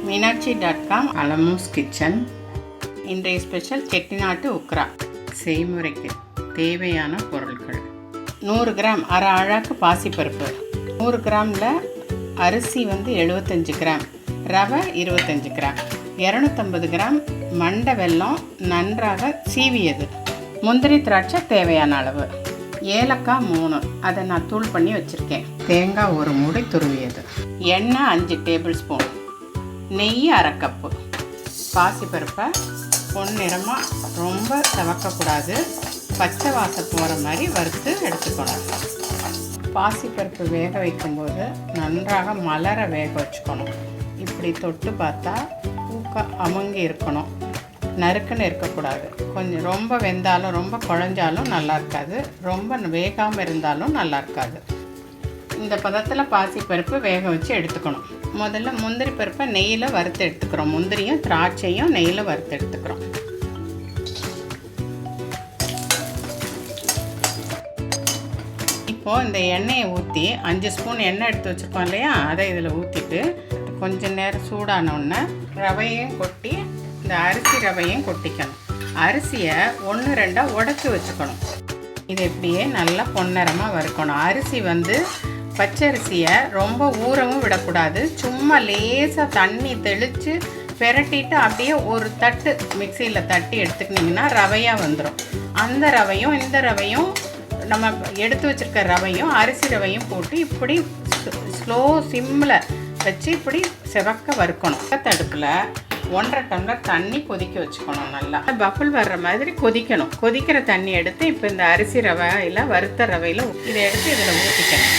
மீனாட்சி.com அலமூஸ் kitchen. இன்றைய special செட்டிநாட்டு Ugra. செய்முறைக்கு தேவையான பொருட்கள்: 100 கிராம் அரை அழாக்கு பாசிப்பருப்பு, 100 கிராமில் அரிசி 75 கிராம், ரவை 25 கிராம், 250 கிராம் மண்டை வெல்லம் நன்றாக சீவியது, முந்திரி திராட்சை தேவையான அளவு, ஏலக்காய் 3 அதை நான் தூள் பண்ணி வச்சுருக்கேன், தேங்காய் 1 மூடி துருவியது, எண்ணெய் 5 டேபிள் ஸ்பூன், நெய் அரை கப்பு. பாசிப்பருப்பை பொன்னிறமாக ரொம்ப செவக்கக்கூடாது, பச்சை வாசம் போகிற மாதிரி வறுத்து எடுத்துக்கணும். பாசிப்பருப்பு வேக வைக்கும்போது நன்றாக மலர வேக வச்சுக்கணும். இப்படி தொட்டு பார்த்தா பூக்க அமுங்கி இருக்கணும், நறுக்குன்னு இருக்கக்கூடாது. கொஞ்சம் ரொம்ப வெந்தாலும் ரொம்ப குழஞ்சாலும் நல்லா இருக்காது, ரொம்ப வேகாமல் இருந்தாலும் நல்லா இருக்காது. இந்த பதத்தில் பாசிப்பருப்பு வேக வச்சு எடுத்துக்கணும். முதல்ல முந்திரி பருப்பை நெய்யில் வறுத்து எடுத்துக்கிறோம். முந்திரியும் திராட்சையும் நெய்யில் வறுத்து எடுத்துக்கிறோம். இப்போது இந்த எண்ணெயை ஊற்றி 5 ஸ்பூன் எண்ணெய் எடுத்து வச்சுருக்கோம் இல்லையா, அதை இதில் ஊற்றிட்டு கொஞ்சம் நேரம் சூடானோடனே ரவையும் கொட்டி இந்த அரிசி ரவையும் கொட்டிக்கணும். அரிசியை 1-2 உடச்சி வச்சுக்கணும். இது இப்படியே நல்லா பொன்னிறமாக வறுக்கணும். அரிசி பச்சரிசியை ரொம்ப ஊறவும் விடக்கூடாது, சும்மா லேசாக தண்ணி தெளித்து பெரட்டிட்டு அப்படியே ஒரு தட்டு மிக்சியில் தட்டி எடுத்துக்கிட்டிங்கன்னா ரவையாக வந்துடும். அந்த ரவையும் இந்த ரவையும் நம்ம எடுத்து வச்சுருக்க ரவையும் அரிசி ரவையும் போட்டு இப்படி ஸ்லோ சிம்மில் வச்சு இப்படி செவக்க வறுக்கணும். தடுப்பில் 1.5 டம்ளர் தண்ணி கொதிக்க வச்சுக்கணும். நல்லா பஃபிள் வர்ற மாதிரி கொதிக்கணும். கொதிக்கிற தண்ணி எடுத்து இப்போ இந்த அரிசி ரவையில் வறுத்த ரவையில் இதை எடுத்து இதில் ஊற்றிக்கணும்.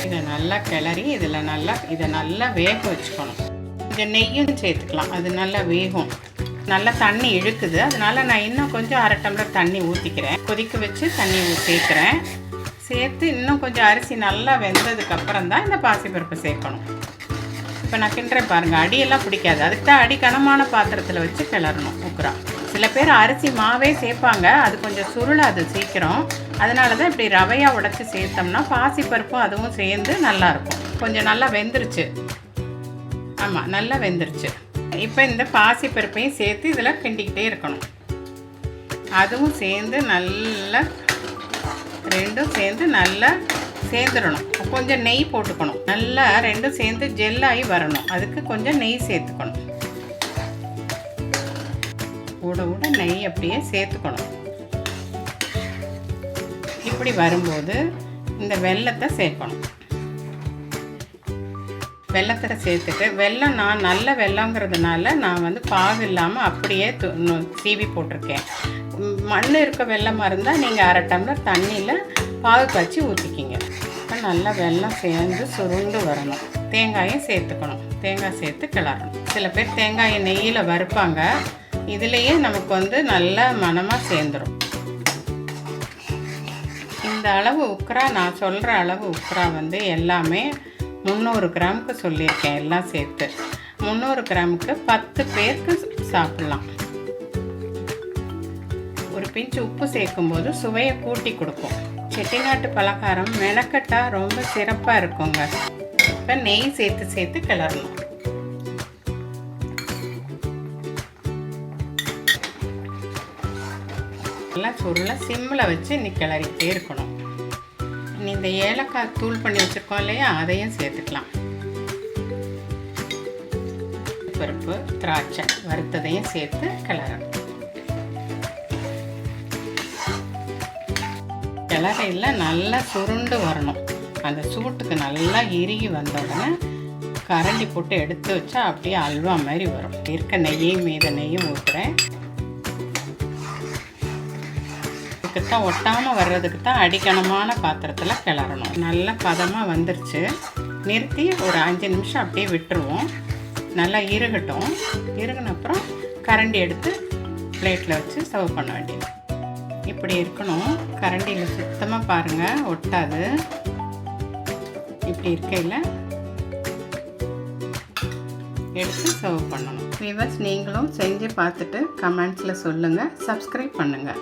இதை நல்லா கிளறி இதை நல்லா வேக வச்சுக்கணும். இந்த நெய்யும் சேர்த்துக்கலாம், அது நல்லா வேகும். நல்லா தண்ணி இழுக்குது, அதனால் நான் இன்னும் கொஞ்சம் 1/2 டம்ளர் தண்ணி ஊற்றிக்கிறேன். கொதிக்க வச்சு தண்ணி சேர்க்குறேன். சேர்த்து இன்னும் கொஞ்சம் அரிசி நல்லா வெந்ததுக்கப்புறம் தான் இந்த பாசிப்பருப்பு சேர்க்கணும். இப்போ நான் கிண்டுறேன் பாருங்கள், அடியெல்லாம் பிடிக்காது. அதுக்கு தான் அடி கனமான பாத்திரத்தில் வச்சு கிளறணும் உக்ரா. சில பேர் அரிசி மாவே சேர்ப்பாங்க, அது கொஞ்சம் சுருளாது சீக்கிரம். அதனால தான் இப்படி ரவையாக உடச்சி சேர்த்தோம்னா பாசிப்பருப்பும் அதுவும் சேர்ந்து நல்லாயிருக்கும். கொஞ்சம் நல்லா வெந்துருச்சு. ஆமாம், நல்லா வெந்துருச்சு. இப்போ இந்த பாசிப்பருப்பையும் சேர்த்து இதில் கிண்டிக்கிட்டே இருக்கணும். அதுவும் சேர்ந்து நல்லா ரெண்டும் சேர்ந்து நல்லா சேர்ந்துடணும். கொஞ்சம் நெய் போட்டுக்கணும். நல்லா ரெண்டும் சேர்ந்து ஜெல்லாகி வரணும். அதுக்கு கொஞ்சம் நெய் சேர்த்துக்கணும். கூட நெய் அப்படியே சேர்த்துக்கணும். இப்படி வரும்போது இந்த வெல்லத்தை சேர்க்கணும். வெல்லத்தை சேர்த்துட்டு வெல்லம் நான் நல்ல வெல்லங்கிறதுனால நான் பாகு இல்லாமல் அப்படியே சீவி போட்டிருக்கேன். மண் இருக்க வெல்லமாக இருந்தால் நீங்கள் 1/2 டம்ளர் தண்ணியில் பாகு காய்ச்சி ஊற்றிக்கிங்க. இப்போ நல்லா வெல்லம் சேர்ந்து சுருண்டு வரணும். தேங்காயும் சேர்த்துக்கணும். தேங்காய் சேர்த்து கிளறணும். சில பேர் தேங்காயை நெய்யில் வறுப்பாங்க. இதுலேயே நமக்கு நல்ல மணமாக சேர்ந்துடும். இந்த அளவு உக்ரா, நான் சொல்கிற அளவு உக்ரா எல்லாமே 300 கிராமுக்கு சொல்லியிருக்கேன். எல்லாம் சேர்த்து 300 கிராமுக்கு 10 பேருக்கு சாப்பிட்லாம். ஒரு பிஞ்சு உப்பு சேர்க்கும்போது சுவையை கூட்டி கொடுக்கும். செட்டிநாட்டு பலகாரம் மெனக்கட்டா ரொம்ப சிறப்பாக இருக்குங்க. இப்போ நெய் சேர்த்து கிளறணும். நல்லா சுருளை சிம்மில் வச்சு கிளறிக்கிட்டே இருக்கணும். இந்த ஏலக்காய் தூள் பண்ணி வச்சுருக்கோம் இல்லையா, அதையும் சேர்த்துக்கலாம். பருப்பு திராட்சை வறுத்ததையும் சேர்த்து கிளறணும். கிளறையில் நல்லா சுருண்டு வரணும். அந்த சூட்டுக்கு நல்லா இறுகி வந்த உடனே கரண்டி போட்டு எடுத்து வச்சா அப்படியே அல்வா மாதிரி வரும். இருக்க நெய்யும் மீத நெய்யும் ஊற்றுறேன். இதுக்கு தான் ஒட்டாமல் வர்றதுக்கு தான் அடிக்கணமான பாத்திரத்தில் கிளறணும். நல்லா பதமாக வந்துருச்சு. நிறுத்தி ஒரு 5 நிமிஷம் அப்படியே விட்டுருவோம். நல்லா இறுகட்டும். இறுகின அப்புறம் கரண்டி எடுத்து பிளேட்டில் வச்சு சர்வ் பண்ண வேண்டியது. இப்படி இருக்கணும். கரண்டியில் சுத்தமாக பாருங்கள், ஒட்டாது. இப்படி இருக்கையில் எடுத்து சர்வ் பண்ணணும். வியூவர்ஸ், நீங்களும் செஞ்சு பார்த்துட்டு கமெண்ட்ஸில் சொல்லுங்கள். சப்ஸ்கிரைப் பண்ணுங்கள்.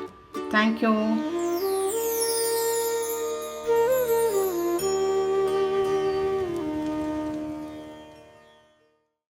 Thank you.